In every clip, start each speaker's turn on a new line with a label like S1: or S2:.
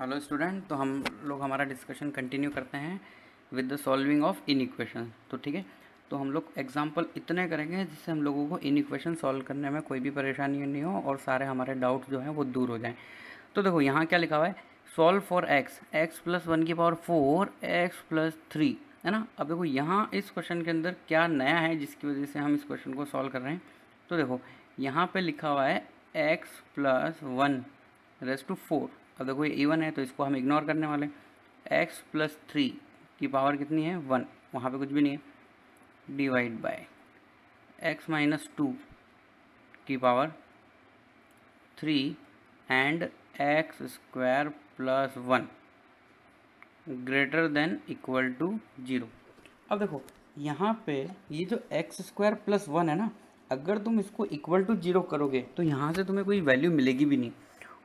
S1: Hello student, तो हम लोग हमारा डिस्कशन कंटिन्यू करते हैं with the solving of in equation. तो ठीक है, तो हम लोग एग्जांपल इतने करेंगे जिससे हम लोगों को इन इक्वेशन सॉल्व करने में कोई भी परेशानी नहीं हो और सारे हमारे डाउट जो हैं वो दूर हो जाएं। तो देखो यहाँ क्या लिखा हुआ है, solve for x plus 1⁴ x+3 है ना। अब देखो यहाँ इस क्वेश्चन के अंदर क्या नया है जिसकी वजह से हम इस क्वेश्चन को सॉल्व कर रहे हैं। तो देखो यहाँ पे लिखा हुआ है x+1⁴। अब देखो ये इवन है तो इसको हम इग्नोर करने वाले। x+3 की पावर कितनी है 1, वहाँ पे कुछ भी नहीं है, डिवाइड बाय x-2 की पावर 3 एंड x² + 1 > 0। अब देखो यहाँ पे ये जो x² + 1 है ना, अगर तुम इसको = 0 करोगे तो यहाँ से तुम्हें कोई वैल्यू मिलेगी भी नहीं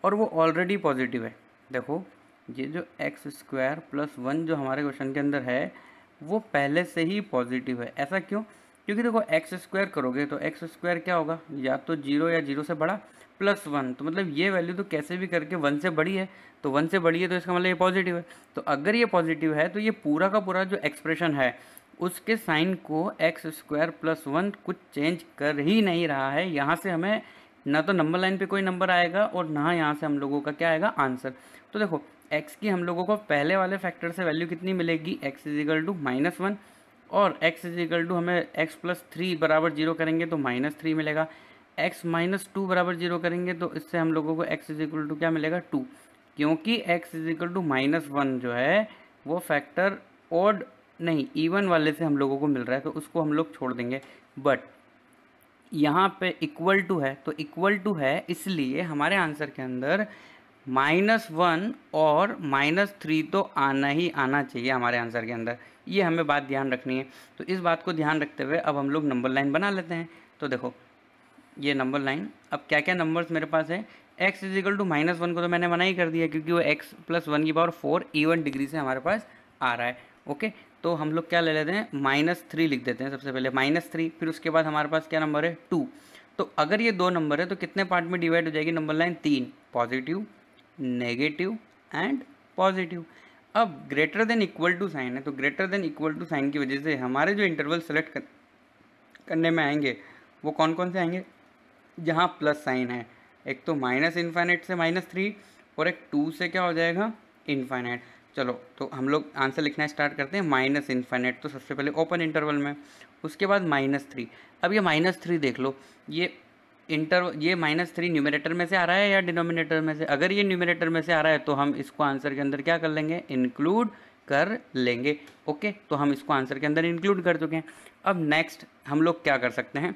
S1: और वो ऑलरेडी पॉजिटिव है। देखो ये जो x² + 1 जो हमारे क्वेश्चन के अंदर है वो पहले से ही पॉजिटिव है। ऐसा क्यों? क्योंकि देखो x² करोगे तो x² क्या होगा, या तो 0 या 0 से बड़ा +1, तो मतलब ये वैल्यू तो कैसे भी करके 1 से बड़ी है, तो 1 से बड़ी है तो इसका मतलब ये पॉजिटिव है। तो अगर ये पॉजिटिव है तो ये पूरा का पूरा जो एक्सप्रेशन है उसके साइन को x² + 1 कुछ चेंज कर ही नहीं रहा है। यहाँ से हमें ना तो नंबर लाइन पे कोई नंबर आएगा और ना यहाँ से हम लोगों का क्या आएगा, आंसर। तो देखो x की हम लोगों को पहले वाले फैक्टर से वैल्यू कितनी मिलेगी, x = -1, और x हमें x+3 = 0 करेंगे तो -3 मिलेगा। x-2 = 0 करेंगे तो इससे हम लोगों को x क्या मिलेगा, 2, क्योंकि x -1 जो है वो फैक्टर ऑड नहीं इवन वाले से हम लोगों को मिल रहा है, तो उसको हम लोग छोड़ देंगे। बट यहाँ पे इक्वल टू है, तो इक्वल टू है इसलिए हमारे आंसर के अंदर -1 और -3 तो आना ही आना चाहिए हमारे आंसर के अंदर। ये हमें बात ध्यान रखनी है। तो इस बात को ध्यान रखते हुए अब हम लोग नंबर लाइन बना लेते हैं। तो देखो ये नंबर लाइन, अब क्या क्या नंबर्स मेरे पास है, x -1 को तो मैंने मना ही कर दिया क्योंकि वो x + 1⁴ इवन डिग्री से हमारे पास आ रहा है। ओके, तो हम लोग क्या ले लेते हैं, -3 लिख देते हैं सबसे पहले, -3, फिर उसके बाद हमारे पास क्या नंबर है, 2। तो अगर ये दो नंबर है तो कितने पार्ट में डिवाइड हो जाएगी number line, 3, positive, negative and positive. अब greater than equal to sign है, तो greater than equal to sign की वजह से हमारे जो इंटरवल सेलेक्ट करने में आएंगे वो कौन कौन से आएंगे, जहाँ प्लस साइन है। एक तो -∞ से -3 और एक 2 से क्या हो जाएगा, इनफाइनाइट। चलो तो हम लोग आंसर लिखना स्टार्ट करते हैं। -∞ तो सबसे पहले ओपन इंटरवल में, उसके बाद -3। अब ये -3 देख लो, ये -3 न्यूमरेटर में से आ रहा है या डिनोमिनेटर में से। अगर ये न्यूमरेटर में से आ रहा है तो हम इसको आंसर के अंदर क्या कर लेंगे, इंक्लूड कर लेंगे। ओके, तो हम इसको आंसर के अंदर इंक्लूड कर चुके हैं। अब नेक्स्ट हम लोग क्या कर सकते हैं,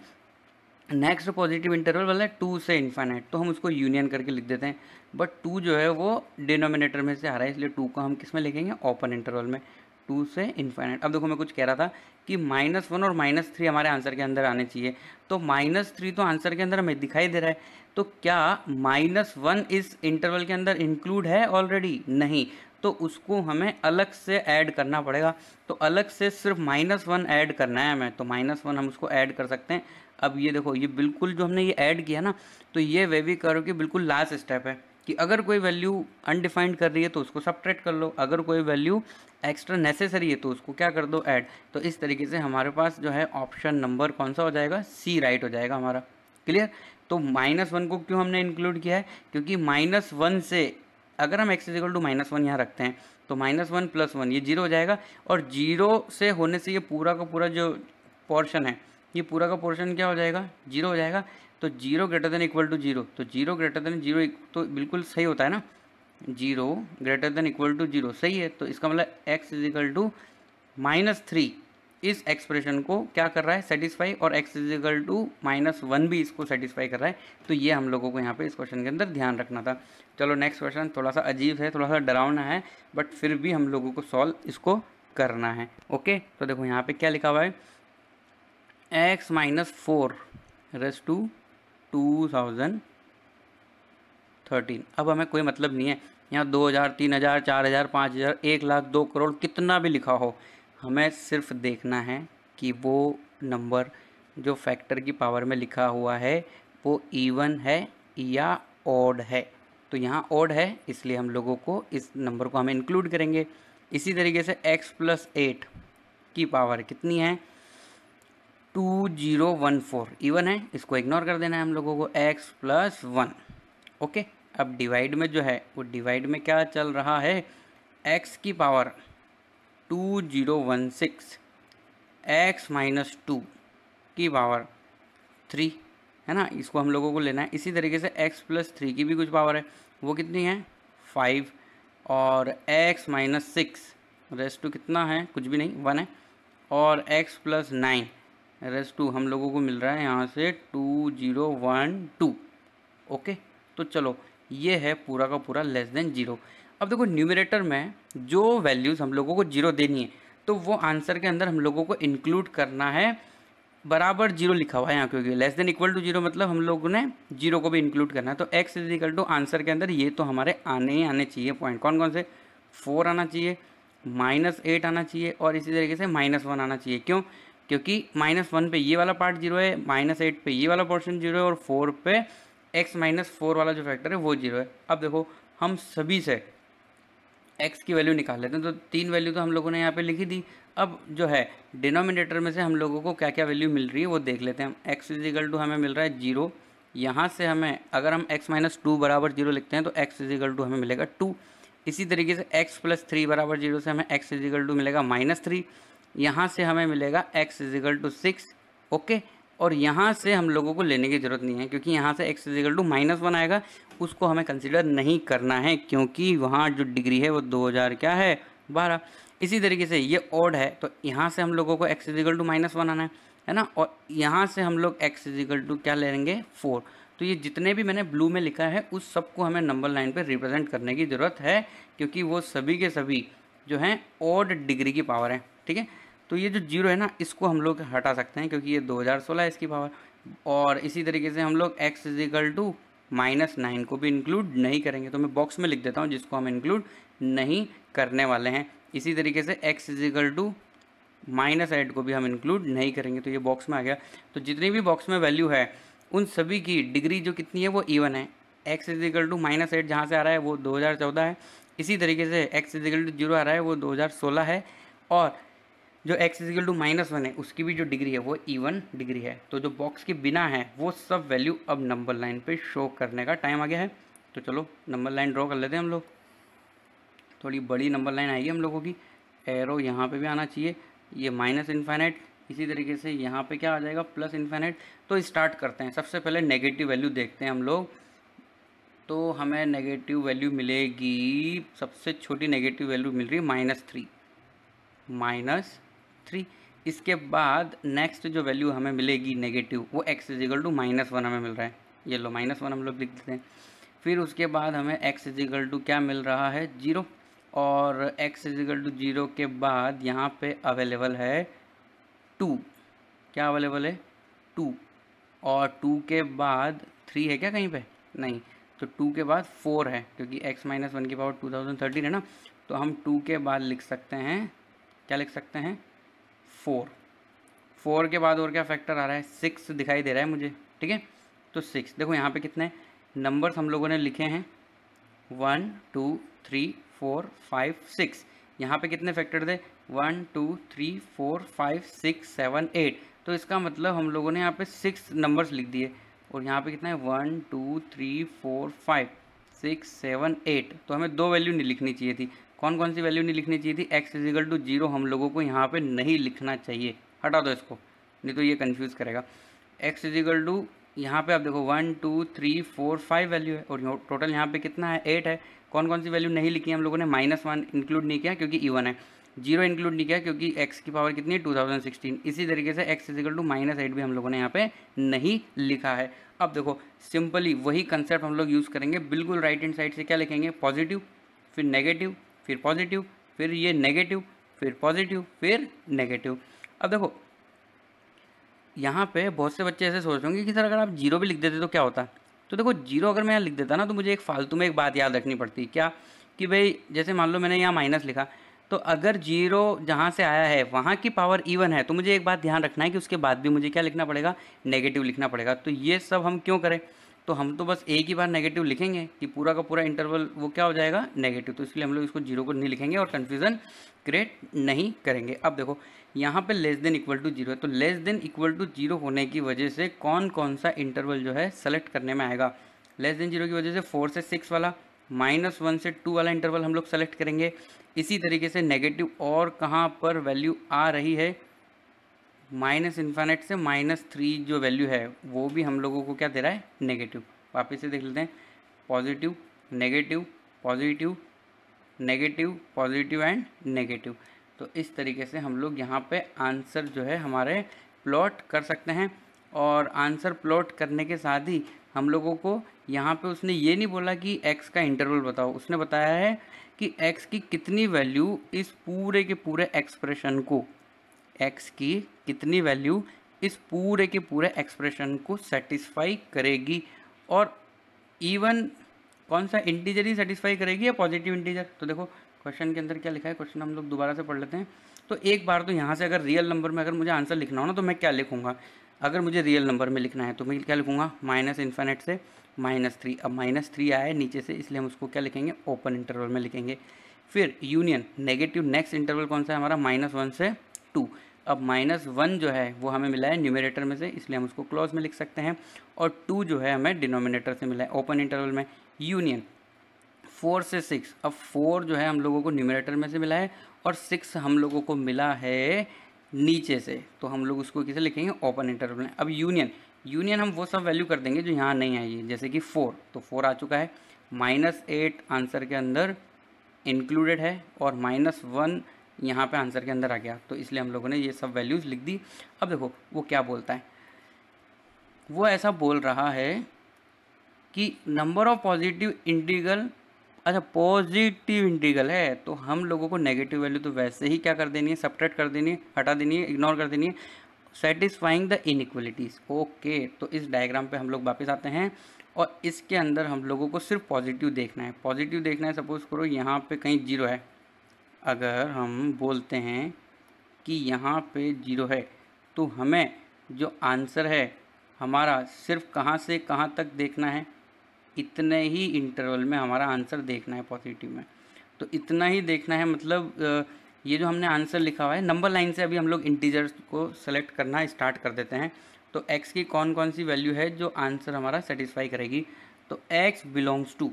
S1: नेक्स्ट पॉजिटिव इंटरवल वाला है 2 से इनफाइनाइट, तो हम उसको यूनियन करके लिख देते हैं। बट 2 जो है वो डिनोमिनेटर में से आ रहा है, इसलिए 2 को हम किस में लिखेंगे, ओपन इंटरवल में, 2 से इनफाइनाइट। अब देखो मैं कुछ कह रहा था कि -1 और -3 हमारे आंसर के अंदर आने चाहिए, तो -3 तो आंसर के अंदर हमें दिखाई दे रहा है, तो क्या -1 इस इंटरवल के अंदर इंक्लूड है ऑलरेडी, नहीं, तो उसको हमें अलग से ऐड करना पड़ेगा। तो अलग से सिर्फ -1 ऐड करना है हमें, तो -1 हम उसको ऐड कर सकते हैं। अब ये देखो ये बिल्कुल जो हमने ये ऐड किया ना, तो ये वेवी कर्व की बिल्कुल लास्ट स्टेप है कि अगर कोई वैल्यू अनडिफाइंड कर रही है तो उसको सब्ट्रैक्ट कर लो, अगर कोई वैल्यू एक्स्ट्रा नेसेसरी है तो उसको क्या कर दो, ऐड। तो इस तरीके से हमारे पास जो है ऑप्शन नंबर कौन सा हो जाएगा, सी राइट हो जाएगा हमारा। क्लियर? तो -1 को क्यों हमने इंक्लूड किया है, क्योंकि -1 से अगर हम x -1 यहाँ रखते हैं तो -1 + 1 ये 0 हो जाएगा, और 0 से होने से ये पूरा का पूरा जो पोर्शन है, ये पूरा का पोर्शन क्या हो जाएगा, 0 हो जाएगा। तो 0 > 0, तो 0 > 0 तो बिल्कुल सही होता है ना, 0 > 0 सही है। तो इसका मतलब x -3 इस एक्सप्रेशन को क्या कर रहा है, सेटिस्फाई, और x -1 भी इसको सेटिस्फाई कर रहा है। तो ये हम लोगों को यहाँ पे इस क्वेश्चन के अंदर ध्यान रखना था। चलो नेक्स्ट क्वेश्चन थोड़ा सा अजीब है, थोड़ा सा डरावना है, बट फिर भी हम लोगों को सॉल्व इसको करना है। ओके, तो देखो यहाँ पे क्या लिखा हुआ है, x -4 > 2013। अब हमें कोई मतलब नहीं है यहाँ 2000, 3000, 4000, 5000, 1 लाख, 2 करोड़ कितना भी लिखा हो, हमें सिर्फ देखना है कि वो नंबर जो फैक्टर की पावर में लिखा हुआ है वो इवन है या ऑड है। तो यहाँ ओड है इसलिए हम लोगों को इस नंबर को हम इंक्लूड करेंगे। इसी तरीके से x प्लस 8 की पावर कितनी है 2014, इवन है, इसको इग्नोर कर देना है हम लोगों को, x प्लस 1। ओके, अब डिवाइड में जो है वो डिवाइड में क्या चल रहा है x की पावर 2016 x माइनस 2 की पावर 3 है ना, इसको हम लोगों को लेना है। इसी तरीके से x प्लस 3 की भी कुछ पावर है, वो कितनी है 5, और x माइनस 6 रेस टू कितना है कुछ भी नहीं 1 है, और x प्लस 9 रेस टू हम लोगों को मिल रहा है यहाँ से 2012। ओके, तो चलो ये है पूरा का पूरा लेस देन 0। अब देखो न्यूमरेटर में जो वैल्यूज़ हम लोगों को 0 देनी है तो वो आंसर के अंदर हम लोगों को इंक्लूड करना है, बराबर 0 लिखा हुआ है यहाँ, क्योंकि लेस देन इक्वल टू 0 मतलब हम लोगों ने 0 को भी इंक्लूड करना है। तो x is equal to answer के अंदर ये तो हमारे आने ही आने चाहिए पॉइंट, कौन कौन से 4 आना चाहिए, -8 आना चाहिए, और इसी तरीके से -1 आना चाहिए। क्यों? क्योंकि -1 पे ये वाला पार्ट 0 है, -8 पे ये वाला पोर्शन 0 है, और 4 पे x-4 वाला जो फैक्टर है वो 0 है। अब देखो हम सभी से x की वैल्यू निकाल लेते हैं, तो 3 वैल्यू तो हम लोगों ने यहाँ पे लिखी थी। अब जो है डिनोमिनेटर में से हम लोगों को क्या क्या वैल्यू मिल रही है वो देख लेते हैं हम। x इज इक्वल टू हमें मिल रहा है 0, यहाँ से हमें अगर हम x माइनस 2 बराबर 0 लिखते हैं तो x इज इक्वल टू हमें मिलेगा 2। इसी तरीके से x प्लस 3 बराबर 0 से हमें x इज इक्वल टू मिलेगा -3, यहाँ से हमें मिलेगा x is equal to 6। Okay, और यहाँ से हम लोगों को लेने की ज़रूरत नहीं है, क्योंकि यहाँ से x इज इक्वल टू -1 आएगा, उसको हमें कंसिडर नहीं करना है, क्योंकि वहाँ जो डिग्री है वो 2000 क्या है 12। इसी तरीके से ये ओड है, तो यहाँ से हम लोगों को x इज इक्वल टू -1 आना है ना, और यहाँ से हम लोग x इज इक्वल टू क्या लेंगे 4। तो ये जितने भी मैंने ब्लू में लिखा है उस सबको हमें नंबर लाइन पे रिप्रेजेंट करने की ज़रूरत है, क्योंकि वो सभी के सभी जो हैं ओड डिग्री की पावर है। ठीक है, तो ये जो 0 है ना इसको हम लोग हटा सकते हैं, क्योंकि ये 2016 है इसकी पावर। और इसी तरीके से हम लोग x इज इक्वल टू -9 को भी इंक्लूड नहीं करेंगे, तो मैं बॉक्स में लिख देता हूँ जिसको हम इंक्लूड नहीं करने वाले हैं। इसी तरीके से x इज इक्वल टू -8 को भी हम इंक्लूड नहीं करेंगे, तो ये बॉक्स में आ गया। तो जितनी भी बॉक्स में वैल्यू है उन सभी की डिग्री जो कितनी है वो इवन है। x इज इक्वल टू -8 जहाँ से आ रहा है वो 2014 है, इसी तरीके से x इज इक्वल टू 0 आ रहा है वो 2016 है, और जो x इज इक्वल टू -1 है उसकी भी जो डिग्री है वो इवन डिग्री है। तो जो बॉक्स के बिना है वो सब वैल्यू अब नंबर लाइन पे शो करने का टाइम आ गया है। तो चलो नंबर लाइन ड्रॉ कर लेते हैं हम लोग। थोड़ी बड़ी नंबर लाइन आएगी हम लोगों की, एरो यहाँ पे भी आना चाहिए, ये -इनफाइनाइट, इसी तरीके से यहाँ पे क्या आ जाएगा +इनफाइनाइट। तो स्टार्ट करते हैं। सबसे पहले नेगेटिव वैल्यू देखते हैं हम लोग। तो हमें नेगेटिव वैल्यू मिलेगी, सबसे छोटी नेगेटिव वैल्यू मिल रही है -3। इसके बाद नेक्स्ट जो वैल्यू हमें मिलेगी नेगेटिव वो x इज इक्वल टू -1 हमें मिल रहा है, ये लो -1 हम लोग लिख देते हैं। फिर उसके बाद हमें x इज इक्वल टू क्या मिल रहा है 0, और x इज इक्वल टू 0 के बाद यहाँ पे अवेलेबल है 2, क्या अवेलेबल है 2, और 2 के बाद 3 है क्या कहीं पे नहीं, तो 2 के बाद 4 है, क्योंकि x-1 की पावर 2013 है ना, तो हम 2 के बाद लिख सकते हैं, क्या लिख सकते हैं 4 के बाद और क्या फैक्टर आ रहा है 6 दिखाई दे रहा है मुझे। ठीक है, तो 6 देखो यहाँ पे कितने नंबर्स हम लोगों ने लिखे हैं 1 2 3 4 5 6, यहाँ पे कितने फैक्टर थे 1 2 3 4 5 6 7 8, तो इसका मतलब हम लोगों ने यहाँ पे 6 नंबर्स लिख दिए, और यहाँ पे कितना है 1 2 3 4 5 6 7 8, तो हमें 2 वैल्यू नहीं लिखनी चाहिए थी। कौन कौन सी वैल्यू नहीं लिखनी चाहिए थी, x इज इक्वल टू 0 हम लोगों को यहाँ पे नहीं लिखना चाहिए, हटा दो इसको, नहीं तो ये कंफ्यूज करेगा। x इज इक्वल टू यहाँ पे आप देखो 1 2 3 4 5 वैल्यू है, और टोटल यहाँ पे कितना है 8 है। कौन कौन सी वैल्यू नहीं लिखी है हम लोगों ने, -1 इंक्लूड नहीं किया क्योंकि इवन है, 0 इंक्लूड नहीं किया क्योंकि x की पावर कितनी है 2016, इसी तरीके से x इज इक्वल टू -8 भी हम लोगों ने यहाँ पे नहीं लिखा है। अब देखो सिंपली वही कंसेप्ट हम लोग यूज़ करेंगे, बिल्कुल राइट हैंड साइड से क्या लिखेंगे पॉजिटिव, फिर नेगेटिव, फिर पॉजिटिव, फिर ये नेगेटिव, फिर पॉजिटिव, फिर नेगेटिव। अब देखो यहाँ पे बहुत से बच्चे ऐसे सोच होंगे कि सर अगर आप 0 भी लिख देते तो क्या होता, तो देखो 0 अगर मैं यहाँ लिख देता ना तो मुझे एक फालतू में एक बात याद रखनी पड़ती, क्या कि भाई जैसे मान लो मैंने यहाँ माइनस लिखा, तो अगर 0 जहाँ से आया है वहाँ की पावर इवन है, तो मुझे एक बात ध्यान रखना है कि उसके बाद भी मुझे क्या लिखना पड़ेगा नेगेटिव लिखना पड़ेगा। तो ये सब हम क्यों करें, तो हम तो बस एक ही बार नेगेटिव लिखेंगे कि पूरा का पूरा इंटरवल वो क्या हो जाएगा, नेगेटिव। तो इसलिए हम लोग इसको जीरो को नहीं लिखेंगे और कन्फ्यूज़न क्रिएट नहीं करेंगे। अब देखो यहाँ पे less than equal to zero है, तो less than equal to zero होने की वजह से कौन कौन सा इंटरवल जो है सेलेक्ट करने में आएगा। लेस देन जीरो की वजह से 4 से 6 वाला, -1 से 2 वाला इंटरवल हम लोग सेलेक्ट करेंगे। इसी तरीके से नेगेटिव और कहाँ पर वैल्यू आ रही है, -∞ से -3 जो वैल्यू है वो भी हम लोगों को क्या दे रहा है, नेगेटिव। वापस से देख लेते हैं, positive negative positive negative positive and negative. तो इस तरीके से हम लोग यहाँ पे आंसर जो है हमारे प्लॉट कर सकते हैं। और आंसर प्लॉट करने के साथ ही हम लोगों को यहाँ पे उसने ये नहीं बोला कि x का इंटरवल बताओ, उसने बताया है कि x की कितनी वैल्यू इस पूरे के पूरे एक्सप्रेशन को, x की कितनी वैल्यू इस पूरे के पूरे एक्सप्रेशन को सेटिस्फाई करेगी। और इवन कौन सा इंटीजर ही सेटिस्फाई करेगी या पॉजिटिव इंटीजर। तो देखो क्वेश्चन के अंदर क्या लिखा है, क्वेश्चन हम लोग दोबारा से पढ़ लेते हैं। तो एक बार तो यहाँ से अगर रियल नंबर में अगर मुझे आंसर लिखना हो ना, तो मैं क्या लिखूँगा, अगर मुझे रियल नंबर में लिखना है तो मैं क्या लिखूँगा, -∞ से -3। अब -3 आया है नीचे से, इसलिए हम उसको क्या लिखेंगे, ओपन इंटरवल में लिखेंगे। फिर यूनियन नेगेटिव, नेक्स्ट इंटरवल कौन सा है हमारा, -1 से 2। अब -1 जो है वो हमें मिला है न्यूमरेटर में से, इसलिए हम उसको क्लोज में लिख सकते हैं। और 2 जो है हमें डिनोमिनेटर से मिला है ओपन इंटरवल में। यूनियन 4 से 6, अब 4 जो है हम लोगों को न्यूमरेटर में से मिला है और 6 हम लोगों को मिला है नीचे से, तो हम लोग उसको किसे लिखेंगे, ओपन इंटरवल में। अब यूनियन हम वो सब वैल्यू कर देंगे जो यहाँ नहीं आई है, जैसे कि 4, तो 4 आ चुका है। -8 आंसर के अंदर इंक्लूडेड है और -1 यहाँ पे आंसर के अंदर आ गया, तो इसलिए हम लोगों ने ये सब वैल्यूज़ लिख दी। अब देखो वो क्या बोलता है, वो ऐसा बोल रहा है कि नंबर ऑफ पॉजिटिव इंटीग्रल, अच्छा पॉजिटिव इंटीग्रल है तो हम लोगों को नेगेटिव वैल्यू तो वैसे ही क्या कर देनी है, सब्ट्रैक्ट कर देनी है, हटा देनी है, इग्नोर कर देनी है, सेटिस्फाइंग द इनइक्वलिटीज़। ओके, तो इस डायग्राम पे हम लोग वापस आते हैं और इसके अंदर हम लोगों को सिर्फ पॉजिटिव देखना है। पॉजिटिव देखना है, सपोज करो यहाँ पे कहीं जीरो है, अगर हम बोलते हैं कि यहाँ पे जीरो है तो हमें जो आंसर है हमारा सिर्फ कहाँ से कहाँ तक देखना है, इतने ही इंटरवल में हमारा आंसर देखना है पॉजिटिव में। तो इतना ही देखना है, मतलब ये जो हमने आंसर लिखा हुआ है नंबर लाइन से, अभी हम लोग इंटीजर्स को सेलेक्ट करना स्टार्ट कर देते हैं। तो x की कौन कौन सी वैल्यू है जो आंसर हमारा सेटिस्फाई करेगी, तो x बिलोंग्स टू,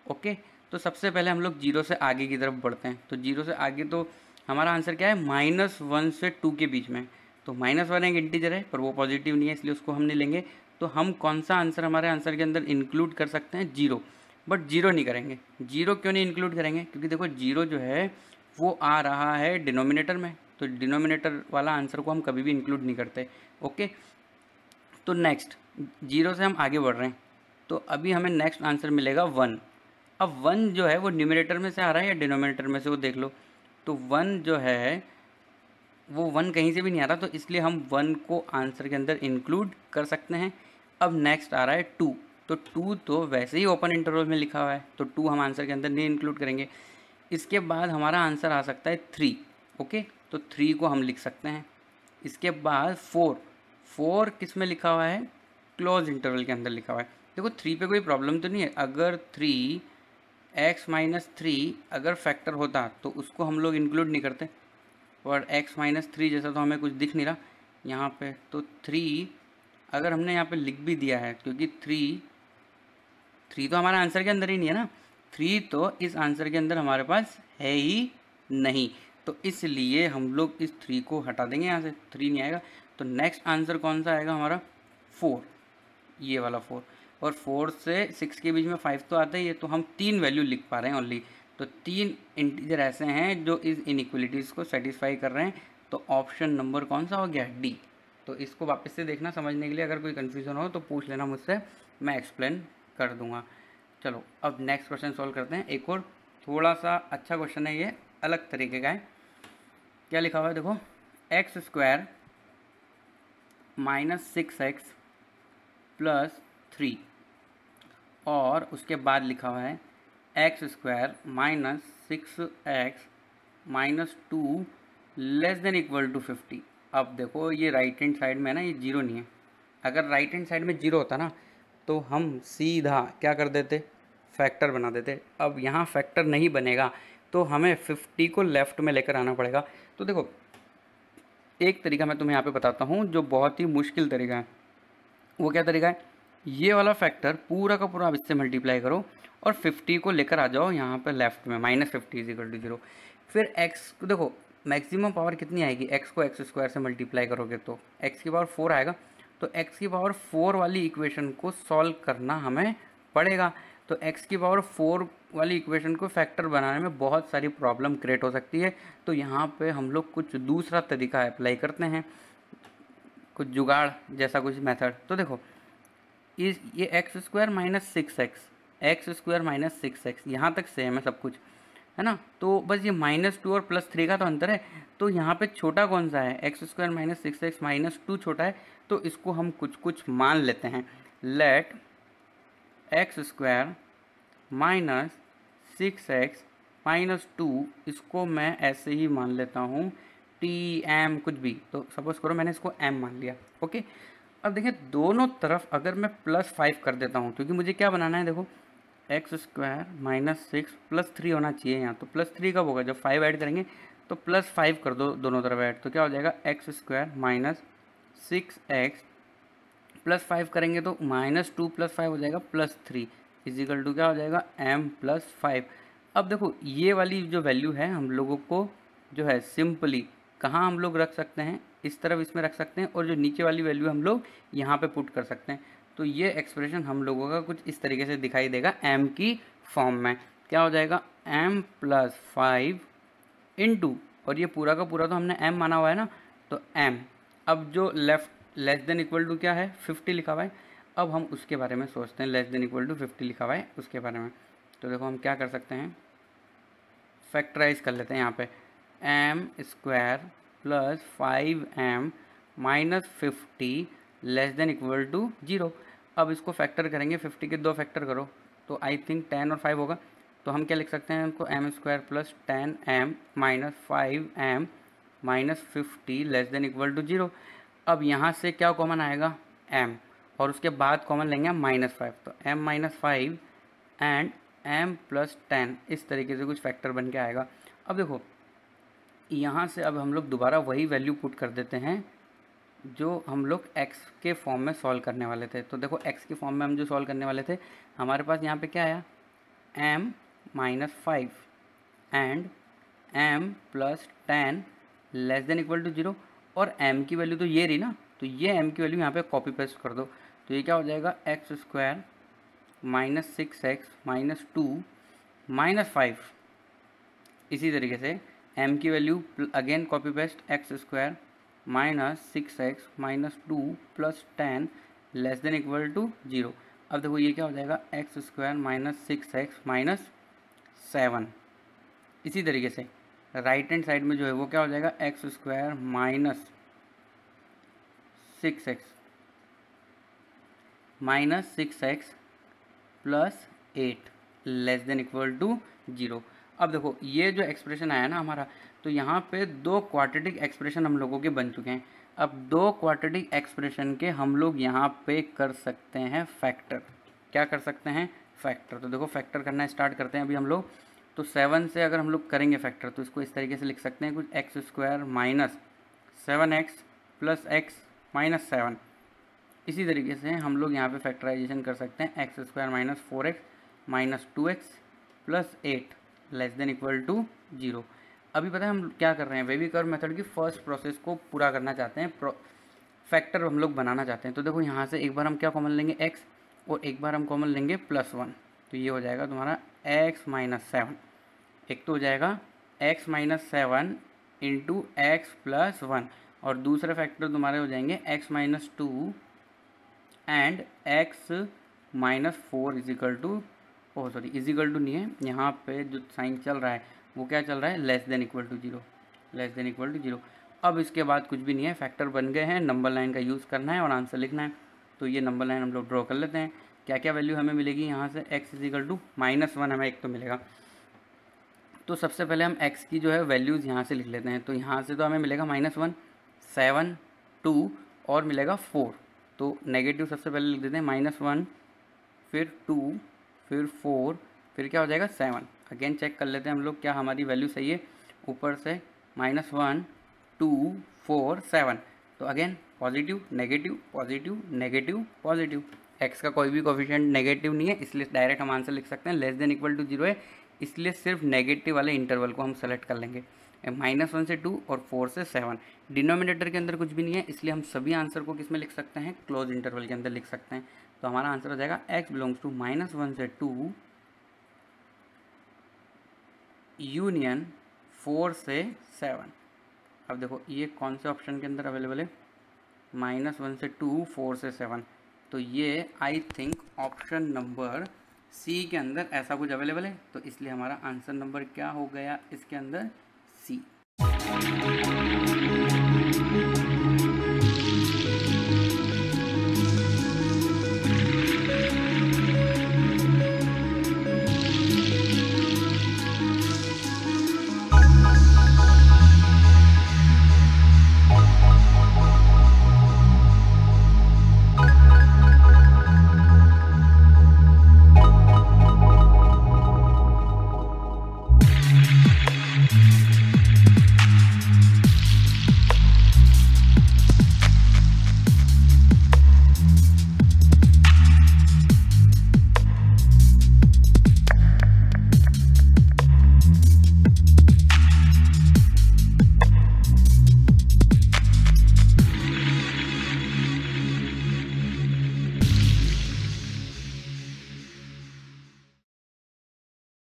S1: ओके। तो सबसे पहले हम लोग जीरो से आगे की तरफ बढ़ते हैं। तो जीरो से आगे तो हमारा आंसर क्या है, -1 से 2 के बीच में। तो -1 एक इंटीजर है पर वो पॉजिटिव नहीं है, इसलिए उसको हम नहीं लेंगे। तो हम कौन सा आंसर हमारे आंसर के अंदर इंक्लूड कर सकते हैं, जीरो। बट जीरो नहीं करेंगे। जीरो क्यों नहीं इंक्लूड करेंगे, क्योंकि देखो जीरो जो है वो आ रहा है डिनोमिनेटर में, तो डिनोमिनेटर वाला आंसर को हम कभी भी इंक्लूड नहीं करते, ओके। तो नेक्स्ट जीरो से हम आगे बढ़ रहे हैं, तो अभी हमें नेक्स्ट आंसर मिलेगा 1। अब 1 जो है वो न्यूमरेटर में से आ रहा है या डिनोमिनेटर में से, वो देख लो। तो 1 जो है वो 1 कहीं से भी नहीं आ रहा, तो इसलिए हम 1 को आंसर के अंदर इंक्लूड कर सकते हैं। अब नेक्स्ट आ रहा है 2, तो 2 तो वैसे ही ओपन इंटरवल में लिखा हुआ है, तो 2 हम आंसर के अंदर नहीं इंक्लूड करेंगे। इसके बाद हमारा आंसर आ सकता है 3, ओके, तो 3 को हम लिख सकते हैं। इसके बाद 4 किस में लिखा हुआ है, क्लोज इंटरवल के अंदर लिखा हुआ है। देखो 3 पे कोई प्रॉब्लम तो नहीं है, अगर 3x-3 अगर फैक्टर होता तो उसको हम लोग इंक्लूड नहीं करते, और x-3 जैसा तो हमें कुछ दिख नहीं रहा यहाँ पे। तो 3 अगर हमने यहाँ पे लिख भी दिया है, क्योंकि 3 तो हमारा आंसर के अंदर ही नहीं है ना, 3 तो इस आंसर के अंदर हमारे पास है ही नहीं, तो इसलिए हम लोग इस 3 को हटा देंगे यहाँ से, 3 नहीं आएगा। तो नेक्स्ट आंसर कौन सा आएगा हमारा, 4, ये वाला 4। और 4 से 6 के बीच में 5 तो आता ही है, तो हम 3 वैल्यू लिख पा रहे हैं ओनली। तो 3 इंटीजर ऐसे हैं जो इस इनइक्वलिटीज़ को सेटिस्फाई कर रहे हैं। तो ऑप्शन नंबर कौन सा हो गया, डी। तो इसको वापस से देखना समझने के लिए, अगर कोई कन्फ्यूज़न हो तो पूछ लेना मुझसे, मैं एक्सप्लेन कर दूंगा। चलो अब नेक्स्ट क्वेश्चन सॉल्व करते हैं। एक और थोड़ा सा अच्छा क्वेश्चन है, ये अलग तरीके का है। क्या लिखा हुआ है देखो, x² - 6x + 3, और उसके बाद लिखा हुआ है x² - 6x - 2 < 50। अब देखो ये राइट हैंड साइड में है ना, ये जीरो नहीं है। अगर राइट हैंड साइड में जीरो होता ना तो हम सीधा क्या कर देते, फैक्टर बना देते। अब यहाँ फैक्टर नहीं बनेगा तो हमें 50 को लेफ़्ट में लेकर आना पड़ेगा। तो देखो एक तरीका मैं तुम्हें यहाँ पे बताता हूँ जो बहुत ही मुश्किल तरीका है। वो क्या तरीका है, ये वाला फैक्टर पूरा का पूरा आप इससे मल्टीप्लाई करो और 50 को लेकर आ जाओ यहाँ पे लेफ्ट में, -50 = 0। फिर x को देखो मैक्सिमम पावर कितनी आएगी, x को x स्क्वायर से मल्टीप्लाई करोगे तो x की पावर 4 आएगा। तो x की पावर 4 वाली इक्वेशन को सॉल्व करना हमें पड़ेगा। तो x की पावर 4 वाली इक्वेशन को फैक्टर बनाने में बहुत सारी प्रॉब्लम क्रिएट हो सकती है। तो यहाँ पे हम लोग कुछ दूसरा तरीका अप्लाई करते हैं, कुछ जुगाड़ जैसा कुछ मेथड। तो देखो ये x² - 6x यहाँ तक सेम है सब कुछ, है ना। तो बस ये -2 और +3 का तो अंतर है। तो यहाँ पे छोटा कौन सा है, x² - 6x -2 छोटा है। तो इसको हम कुछ कुछ मान लेते हैं। लेट x² - 6x -2, इसको मैं ऐसे ही मान लेता हूँ tm कुछ भी। तो सपोज करो मैंने इसको m मान लिया, ओके। अब देखिए दोनों तरफ अगर मैं +5 कर देता हूँ, क्योंकि मुझे क्या बनाना है, देखो x² - 6 +3 होना चाहिए यहाँ। तो +3 कब होगा, जब 5 ऐड करेंगे। तो +5 कर दो दोनों तरफ ऐड, तो क्या हो जाएगा x² - 6x +5 करेंगे तो -2 + 5 हो जाएगा +3 = क्या हो जाएगा m+5। अब देखो ये वाली जो वैल्यू है हम लोगों को जो है सिंपली कहाँ हम लोग रख सकते हैं, इस तरफ इसमें रख सकते हैं, और जो नीचे वाली वैल्यू हम लोग यहाँ पे पुट कर सकते हैं। तो ये एक्सप्रेशन हम लोगों का कुछ इस तरीके से दिखाई देगा m की फॉर्म में। क्या हो जाएगा m+5 इंटू, और ये पूरा का पूरा तो हमने m माना हुआ है ना, तो m। अब जो लेफ्ट < क्या है, 50 लिखा हुआ है। अब हम उसके बारे में सोचते हैं, < 50 लिखा हुआ है उसके बारे में। तो देखो हम क्या कर सकते हैं, फैक्टराइज कर लेते हैं यहाँ पे, m² + 5m - 50 < 0। अब इसको फैक्टर करेंगे, 50 के 2 फैक्टर करो तो आई थिंक 10 और 5 होगा। तो हम क्या लिख सकते हैं इनको, m² + 10m - 5m - 50 < 0। अब यहाँ से क्या कॉमन आएगा, m, और उसके बाद कॉमन लेंगे हम -5। तो m - 5 एंड m+10, इस तरीके से कुछ फैक्टर बन के आएगा। अब देखो यहाँ से अब हम लोग दोबारा वही वैल्यू पुट कर देते हैं जो हम लोग x के फॉर्म में सॉल्व करने वाले थे। तो देखो x के फॉर्म में हम जो सॉल्व करने वाले थे, हमारे पास यहाँ पे क्या आया, m - 5 एंड m+10 < 0। और m की वैल्यू तो ये रही ना, तो ये m की वैल्यू यहाँ पे कॉपी पेस्ट कर दो। तो ये क्या हो जाएगा, x² - 6x -2 -5। इसी तरीके से m की value again copy paste, x² - 6x -2 + 10 < 0। अब देखो ये क्या हो जाएगा, x² - 6x -7। इसी तरीके से राइट हैंड साइड में जो है वो क्या हो जाएगा, x² - 6x -6x +8 < 0। अब देखो ये जो एक्सप्रेशन आया ना हमारा, तो यहाँ पे 2 क्वाड्रेटिक एक्सप्रेशन हम लोगों के बन चुके हैं। अब 2 क्वाड्रेटिक एक्सप्रेशन के हम लोग यहाँ पे कर सकते हैं फैक्टर। क्या कर सकते हैं, फैक्टर। तो देखो फैक्टर करना स्टार्ट करते हैं अभी हम लोग। तो 7 से अगर हम लोग करेंगे फैक्टर, तो इसको इस तरीके से लिख सकते हैं कुछ, x² - 7x + x - 7। इसी तरीके से हम लोग यहाँ पे फैक्टराइजेशन कर सकते हैं, x² - 4x - 2x + 8 < 0। अभी पता है हम क्या कर रहे हैं, वेवी कर्व मेथड की फर्स्ट प्रोसेस को पूरा करना चाहते हैं, फैक्टर हम लोग बनाना चाहते हैं। तो देखो यहाँ से एक बार हम क्या कॉमन लेंगे, x, और एक बार हम कॉमन लेंगे +1। तो ये हो जाएगा तुम्हारा x - 7। एक तो हो जाएगा x - 7 इंटू x + 1, और दूसरे फैक्टर तुम्हारे हो जाएंगे x - 2 and x - 4 equal to नहीं है, यहाँ पे जो साइन चल रहा है वो क्या चल रहा है, < 0। अब इसके बाद कुछ भी नहीं है, फैक्टर बन गए हैं, नंबर लाइन का यूज़ करना है और आंसर लिखना है। तो ये नंबर लाइन हम लोग ड्रॉ कर लेते हैं। क्या क्या वैल्यू हमें मिलेगी यहाँ से, x -1 हमें एक तो मिलेगा। तो सबसे पहले हम x की जो है वैल्यूज़ यहाँ से लिख लेते हैं। तो यहाँ से तो हमें मिलेगा -1, 7, 2 और मिलेगा 4। तो नेगेटिव सबसे पहले लिख देते हैं, -1 फिर 2, फिर 4, फिर क्या हो जाएगा 7। अगेन चेक कर लेते हैं हम लोग क्या हमारी वैल्यू सही है। ऊपर से -1, 2, 4, 7, तो again positive negative positive negative positive. X का कोई भी कोफिशिएंट नेगेटिव नहीं है, इसलिए डायरेक्ट हम आंसर लिख सकते हैं लेस देन इक्वल टू 0 है, इसलिए सिर्फ नेगेटिव वाले इंटरवल को हम सेलेक्ट कर लेंगे। -1 से 2 और 4 से 7। डिनोमिनेटर के अंदर कुछ भी नहीं है, इसलिए हम सभी आंसर को किस में लिख सकते हैं, क्लोज इंटरवल के अंदर लिख सकते हैं। तो हमारा आंसर हो जाएगा x बिलोंग्स टू -1 से 2 यूनियन 4 से 7। अब देखो ये कौन से ऑप्शन के अंदर अवेलेबल है, -1 से 2, 4 से 7, तो ये I think option number C के अंदर ऐसा कुछ अवेलेबल है, तो इसलिए हमारा आंसर नंबर क्या हो गया इसके अंदर, सी।